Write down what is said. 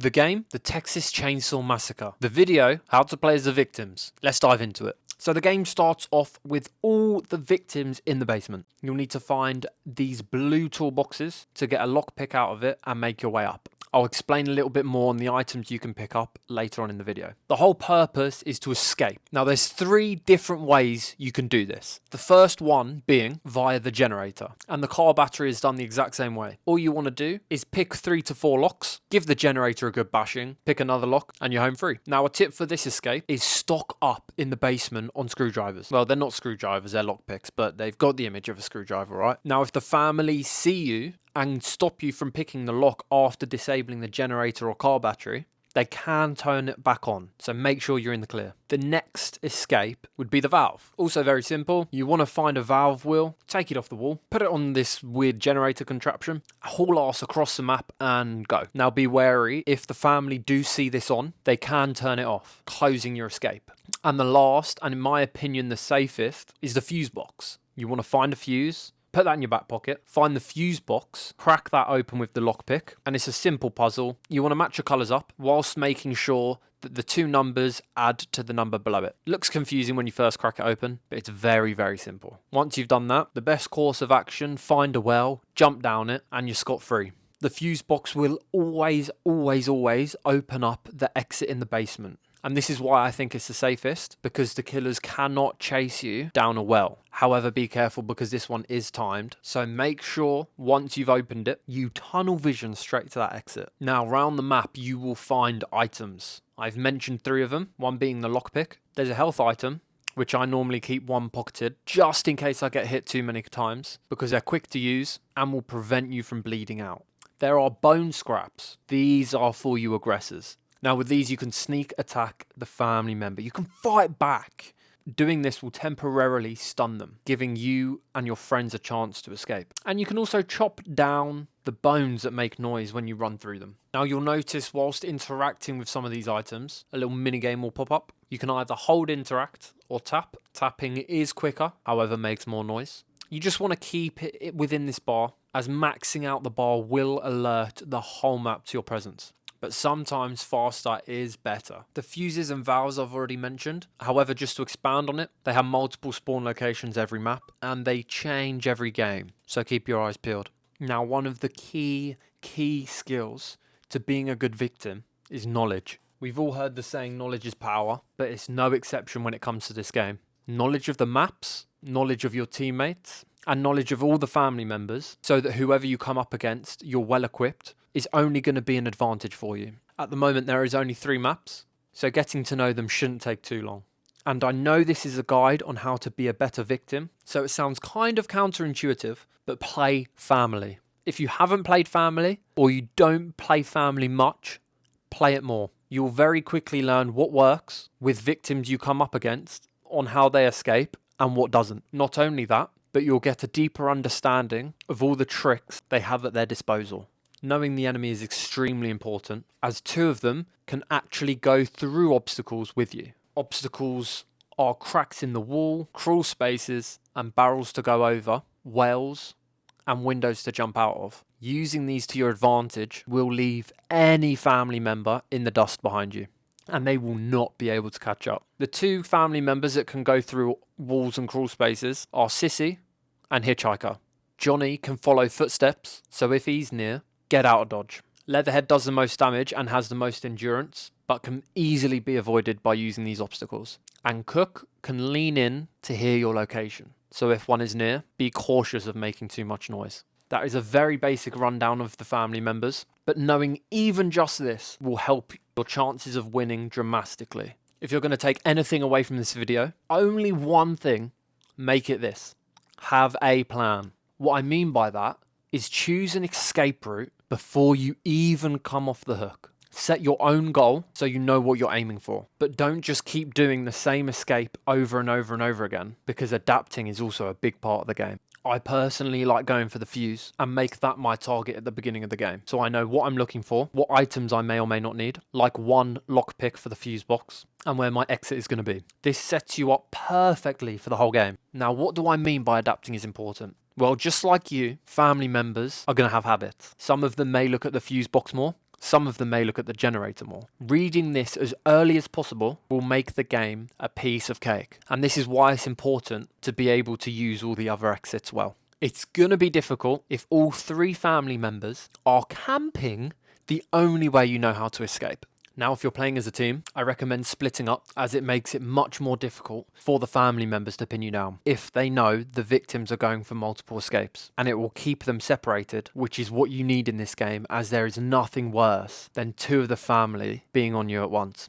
The game, The Texas Chainsaw Massacre. The video, How to Play as the Victims. Let's dive into it. So the game starts off with all the victims in the basement. You'll need to find these blue toolboxes to get a lockpick out of it and make your way up. I'll explain a little bit more on the items you can pick up later on in the video. The whole purpose is to escape. Now there's 3 different ways you can do this. The first one being via the generator, and the car battery is done the exact same way. All you want to do is pick 3 to 4 locks, give the generator a good bashing, pick another lock, and you're home free. Now a tip for this escape is stock up in the basement on screwdrivers. Well, they're not screwdrivers, they're lockpicks, but they've got the image of a screwdriver, right? Now if the family see you and stop you from picking the lock after disabling the generator or car battery, they can turn it back on, so make sure you're in the clear. The next escape would be the valve. Also very simple. You want to find a valve wheel, take it off the wall, put it on this weird generator contraption, haul ass across the map and go. Now be wary, if the family do see this on, they can turn it off, closing your escape. And the last, and in my opinion the safest, is the fuse box. You want to find a fuse, put that in your back pocket, find the fuse box, crack that open with the lockpick, and it's a simple puzzle. You want to match your colours up whilst making sure that the 2 numbers add to the number below it. Looks confusing when you first crack it open, but it's very, very simple. Once you've done that, the best course of action, find a well, jump down it, and you're scot-free. The fuse box will always, always, always open up the exit in the basement. And this is why I think it's the safest, because the killers cannot chase you down a well. However, be careful because this one is timed. So make sure once you've opened it, you tunnel vision straight to that exit. Now, around the map, you will find items. I've mentioned 3 of them, one being the lockpick. There's a health item, which I normally keep one pocketed, just in case I get hit too many times, because they're quick to use and will prevent you from bleeding out. There are bone scraps. These are for you aggressors. Now with these you can sneak attack the family member. You can fight back. Doing this will temporarily stun them, giving you and your friends a chance to escape. And you can also chop down the bones that make noise when you run through them. Now you'll notice whilst interacting with some of these items, a little minigame will pop up. You can either hold interact or tap. Tapping is quicker, however makes more noise. You just want to keep it within this bar, as maxing out the bar will alert the whole map to your presence. But sometimes faster is better. The fuses and valves I've already mentioned. However, just to expand on it, they have multiple spawn locations every map and they change every game. So keep your eyes peeled. Now, one of the key skills to being a good victim is knowledge. We've all heard the saying knowledge is power, but it's no exception when it comes to this game. Knowledge of the maps, knowledge of your teammates, and knowledge of all the family members, so that whoever you come up against, you're well equipped, is only going to be an advantage for you. At the moment there is only 3 maps, so getting to know them shouldn't take too long. And I know this is a guide on how to be a better victim, so it sounds kind of counterintuitive, but play family. If you haven't played family, or you don't play family much, play it more. You'll very quickly learn what works with victims you come up against, on how they escape, and what doesn't. Not only that, but you'll get a deeper understanding of all the tricks they have at their disposal. Knowing the enemy is extremely important, as 2 of them can actually go through obstacles with you. Obstacles are cracks in the wall, crawl spaces, and barrels to go over, wells, and windows to jump out of. Using these to your advantage will leave any family member in the dust behind you, and they will not be able to catch up. The 2 family members that can go through walls and crawl spaces are Sissy and Hitchhiker. Johnny can follow footsteps, so if he's near, get out of dodge. Leatherhead does the most damage and has the most endurance, but can easily be avoided by using these obstacles. And Cook can lean in to hear your location, so if one is near, be cautious of making too much noise. That is a very basic rundown of the family members, but knowing even just this will help your chances of winning dramatically. If you're going to take anything away from this video, only one thing, make it this. Have a plan. What I mean by that is choose an escape route before you even come off the hook. Set your own goal so you know what you're aiming for, but don't just keep doing the same escape over and over and over again, because adapting is also a big part of the game. I personally like going for the fuse and make that my target at the beginning of the game, so I know what I'm looking for, what items I may or may not need, like one lockpick for the fuse box, and where my exit is going to be. This sets you up perfectly for the whole game. Now, what do I mean by adapting is important? Well, just like you, family members are going to have habits. Some of them may look at the fuse box more, Some of them may look at the generator more. Reading this as early as possible will make the game a piece of cake. And this is why it's important to be able to use all the other exits well. It's going to be difficult if all 3 family members are camping the only way you know how to escape. Now, if you're playing as a team, I recommend splitting up, as it makes it much more difficult for the family members to pin you down if they know the victims are going for multiple escapes. And it will keep them separated, which is what you need in this game, as there is nothing worse than 2 of the family being on you at once.